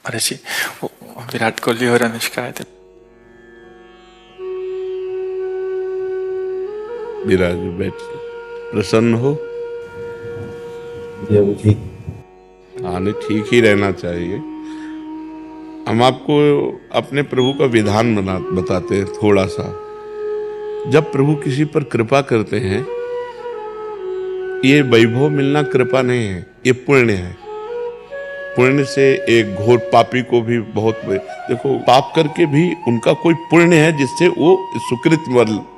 महर्षि, वो विराट कोहली और अनुष्का आए थे। विराज बैठ, प्रसन्न हो? ठीक। हाँ, नहीं, ठीक ही रहना चाहिए। हम आपको अपने प्रभु का विधान बताते हैं थोड़ा सा। जब प्रभु किसी पर कृपा करते हैं, ये वैभव मिलना कृपा नहीं है, ये पुण्य है। पुण्य से एक घोर पापी को भी बहुत, देखो, पाप करके भी उनका कोई पुण्य है जिससे वो सुकृत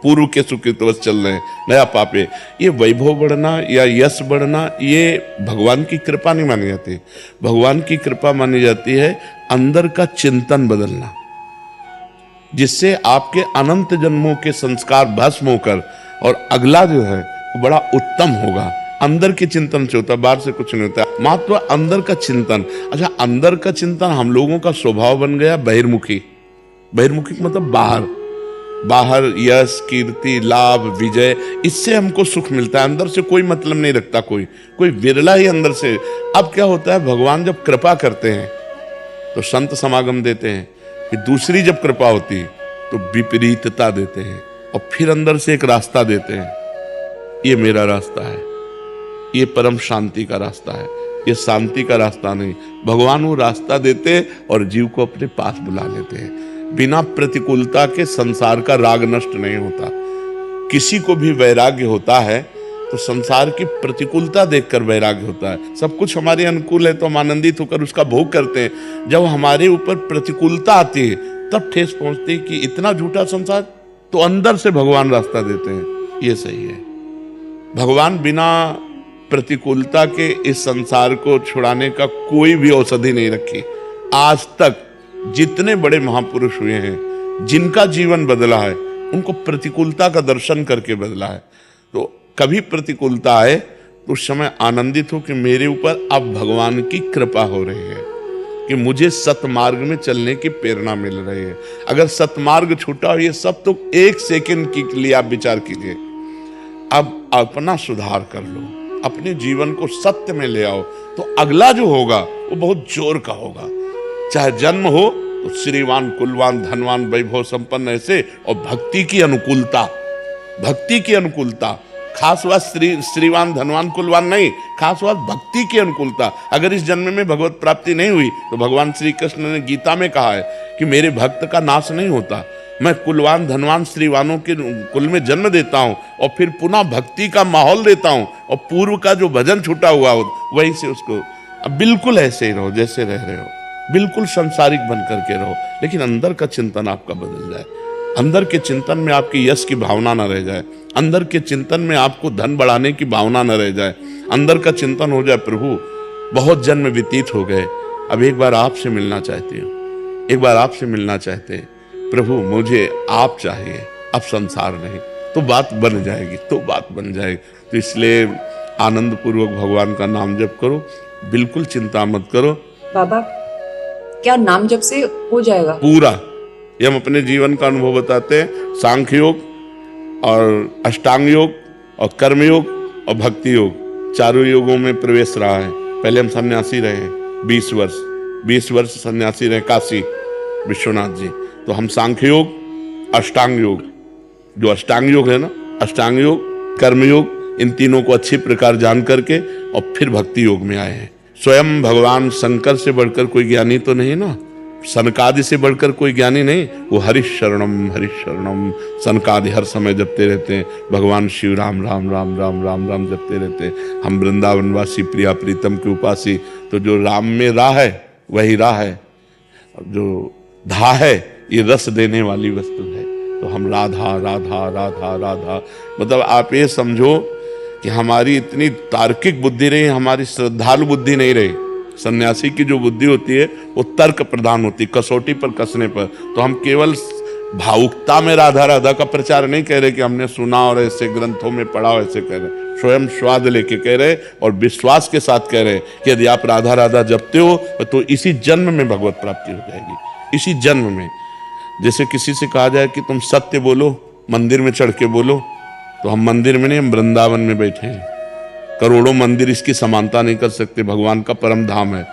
पूर्व के सुकृतवश चल रहे हैं, नया पाप है। ये वैभव बढ़ना या यश बढ़ना, ये भगवान की कृपा नहीं मानी जाती। भगवान की कृपा मानी जाती है अंदर का चिंतन बदलना, जिससे आपके अनंत जन्मों के संस्कार भस्म होकर और अगला जो है वो बड़ा उत्तम होगा। अंदर के चिंतन से होता, बाहर से कुछ नहीं होता। मात्र अंदर का चिंतन। अच्छा, अंदर का चिंतन हम लोगों का स्वभाव बन गया बहिर्मुखी। बहिर्मुखी मतलब बाहर, बाहर यश, कीर्ति, लाभ, विजय, इससे हमको सुख मिलता है। अंदर से कोई मतलब नहीं रखता, कोई विरला ही अंदर से। अब क्या होता है, भगवान जब कृपा करते हैं तो संत समागम देते हैं, फिर दूसरी जब कृपा होती है तो विपरीतता देते हैं, और फिर अंदर से एक रास्ता देते हैं। ये मेरा रास्ता है, ये परम शांति का रास्ता है, ये शांति का रास्ता नहीं। भगवान वो रास्ता देते और जीव को अपने पास बुला लेते हैं। बिना प्रतिकूलता के संसार का राग नष्ट नहीं होता। किसी को भी वैराग्य होता है तो संसार की प्रतिकूलता देखकर वैराग्य होता है। सब कुछ हमारे अनुकूल है तो हम आनंदित होकर उसका भोग करते हैं। जब हमारे ऊपर प्रतिकूलता आती है तब ठेस पहुंचती है कि इतना झूठा संसार, तो अंदर से भगवान रास्ता देते हैं। ये सही है। भगवान बिना प्रतिकूलता के इस संसार को छुड़ाने का कोई भी औषधि नहीं रखी। आज तक जितने बड़े महापुरुष हुए हैं, जिनका जीवन बदला है, उनको प्रतिकूलता का दर्शन करके बदला है। तो कभी प्रतिकूलता आए तो उस समय आनंदित हो कि मेरे ऊपर अब भगवान की कृपा हो रही है, कि मुझे सतमार्ग में चलने की प्रेरणा मिल रही है। अगर सतमार्ग छूटा हो, ये सब तो एक सेकंड के लिए आप विचार कीजिए। अब अपना सुधार कर लो, अपने जीवन को सत्य में ले आओ, तो अगला जो होगा वो बहुत जोर का होगा। चाहे जन्म हो तो श्रीवान, कुलवान, धनवान, वैभव संपन्न ऐसे, और भक्ति की अनुकूलता, भक्ति की अनुकूलता। खास बात श्रीवान, धनवान, कुलवान नहीं, खास बात भक्ति की अनुकूलता। अगर इस जन्म में भगवत प्राप्ति नहीं हुई तो भगवान श्री कृष्ण ने गीता में कहा है कि मेरे भक्त का नाश नहीं होता। मैं कुलवान, धनवान, श्रीवानों के कुल में जन्म देता हूं और फिर पुनः भक्ति का माहौल देता हूं, और पूर्व का जो भजन छूटा हुआ हो वहीं से उसको। अब बिल्कुल ऐसे ही रहो जैसे रह रहे हो, बिल्कुल संसारिक बन करके रहो, लेकिन अंदर का चिंतन आपका बदल जाए। अंदर के चिंतन में आपकी यश की भावना न रह जाए, अंदर के चिंतन में आपको धन बढ़ाने की भावना न रह जाए। अंदर का चिंतन हो जाए, प्रभु बहुत जन्म व्यतीत हो गए, अब एक बार आपसे मिलना चाहती हूँ, एक बार आपसे मिलना चाहते हैं प्रभु, मुझे आप चाहिए, अब संसार नहीं। तो बात बन जाएगी, तो बात बन जाएगी। तो इसलिए आनंद पूर्वक भगवान का नाम जप करो, बिल्कुल चिंता मत करो। बाबा, क्या नाम जप से हो जाएगा पूरा? ये हम अपने जीवन का अनुभव बताते हैं। सांख्य योग और अष्टांग योग और कर्म योग और भक्ति योग, चारों योगों में प्रवेश रहा है। पहले हम सन्यासी रहे 20 वर्ष सन्यासी रहे काशी विश्वनाथ जी। तो हम सांख्य योग, अष्टांग योग, जो अष्टांग योग है ना, अष्टांग योग, कर्म योग, इन तीनों को अच्छी प्रकार जान करके और फिर भक्ति योग में आए हैं। स्वयं भगवान शंकर से बढ़कर कोई ज्ञानी तो नहीं ना, सनकादि से बढ़कर कोई ज्ञानी नहीं। वो हरिश शरणम सनकादि हर समय जपते रहते हैं। भगवान शिव राम राम राम राम राम राम जपते रहते हैं। हम वृंदावनवासी प्रिया प्रीतम के उपासी, तो जो राम में राह है वही राह है, जो धा है ये रस देने वाली वस्तु है। तो हम राधा राधा राधा राधा, मतलब आप ये समझो कि हमारी इतनी तार्किक बुद्धि रही, हमारी श्रद्धालु बुद्धि नहीं रही। सन्यासी की जो बुद्धि होती है वो तर्क प्रधान होती, कसौटी पर कसने पर। तो हम केवल भावुकता में राधा राधा का प्रचार नहीं कह रहे कि हमने सुना और ऐसे ग्रंथों में पढ़ा, ऐसे कह रहे, स्वयं स्वाद लेके कह रहे और विश्वास के साथ कह रहे कि यदि आप राधा राधा जपते हो तो इसी जन्म में भगवत प्राप्ति हो जाएगी, इसी जन्म में। जैसे किसी से कहा जाए कि तुम सत्य बोलो, मंदिर में चढ़ के बोलो, तो हम मंदिर में नहीं, हम वृंदावन में बैठे हैं। करोड़ों मंदिर इसकी समानता नहीं कर सकते, भगवान का परम धाम है।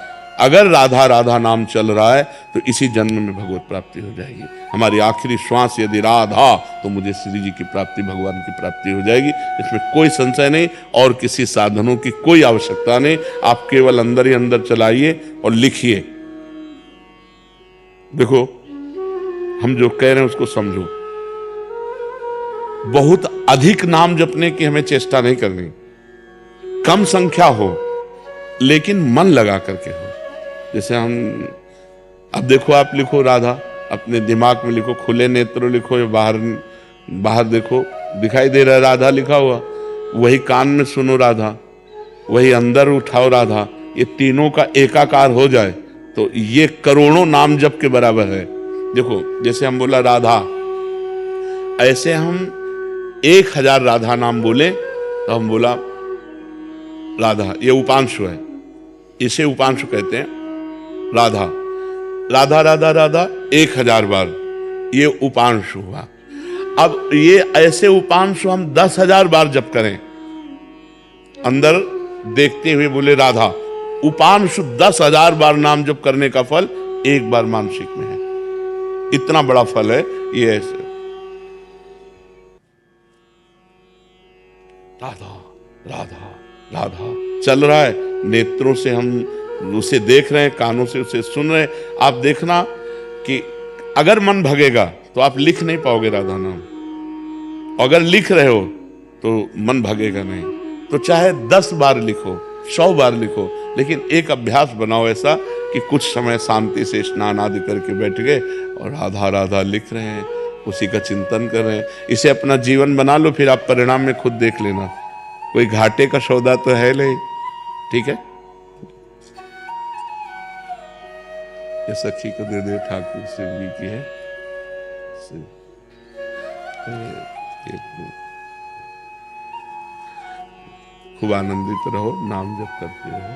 अगर राधा राधा नाम चल रहा है तो इसी जन्म में भगवत प्राप्ति हो जाएगी। हमारी आखिरी श्वास यदि राधा, तो मुझे श्री जी की प्राप्ति, भगवान की प्राप्ति हो जाएगी। इसमें कोई संशय नहीं और किसी साधनों की कोई आवश्यकता नहीं। आप केवल अंदर ही अंदर चलाइए और लिखिए। देखो, हम जो कह रहे हैं उसको समझो। बहुत अधिक नाम जपने की हमें चेष्टा नहीं करनी, कम संख्या हो लेकिन मन लगा करके हो। जैसे हम, अब देखो, आप लिखो राधा, अपने दिमाग में लिखो, खुले नेत्र लिखो या बाहर बाहर देखो, दिखाई दे रहा है राधा लिखा हुआ, वही कान में सुनो राधा, वही अंदर उठाओ राधा। ये तीनों का एकाकार हो जाए तो ये करोड़ों नाम जप के बराबर है। देखो, जैसे हम बोला राधा, ऐसे हम 1000 राधा नाम बोले तो हम बोला राधा, ये उपांशु है, इसे उपांशु कहते हैं। राधा राधा राधा राधा 1000 बार, ये उपांशु हुआ। अब ये ऐसे उपांशु हम 10,000 बार जप करें, अंदर देखते हुए बोले राधा, उपांशु 10,000 बार नाम जप करने का फल एक बार मानसिक में है। इतना बड़ा फल है ये। ऐसे राधा राधा राधा चल रहा है, नेत्रों से हम उसे देख रहे हैं, कानों से उसे सुन रहे हैं। आप देखना कि अगर मन भगेगा तो आप लिख नहीं पाओगे राधा नाम, अगर लिख रहे हो तो मन भगेगा नहीं। तो चाहे 10 बार लिखो, 100 बार लिखो, लेकिन एक अभ्यास बनाओ ऐसा कि कुछ समय शांति से स्नान आदि करके बैठ गए और राधा राधा लिख रहे हैं, उसी का चिंतन कर रहे हैं। इसे अपना जीवन बना लो, फिर आप परिणाम में खुद देख लेना। कोई घाटे का सौदा तो है नहीं, ठीक है। ये सखी को दे दे, ठाकुर शिव जी की है। खूब आनंदित रहो, नाम जप करते रहो।